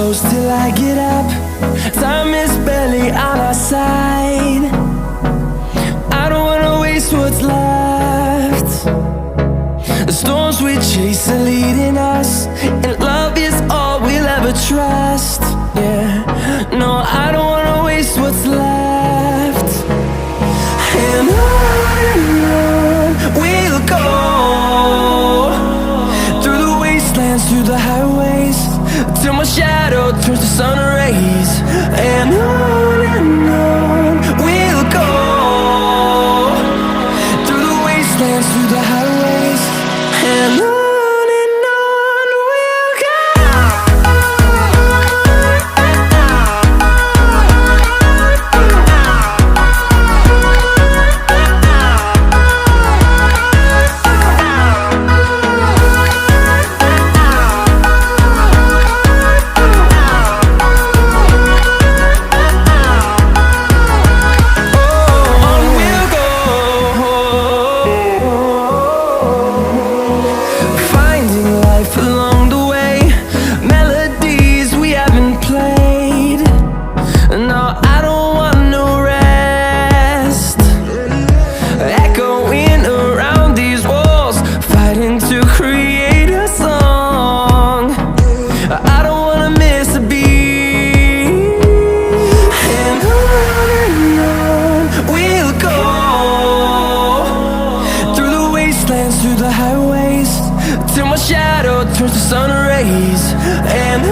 close till I get up. Time is barely on our side. I don't wanna waste what's left. The storms we chase are leading us, and love is all we'll ever trust. Yeah, no, I don't wanna waste what's left. And on we'll go, through the wastelands, through the highways, till my shadow turns to sun rays. And on we'll go, through the wastelands, through the highways, and on. Through the highways, till my shadow turns to sun rays. And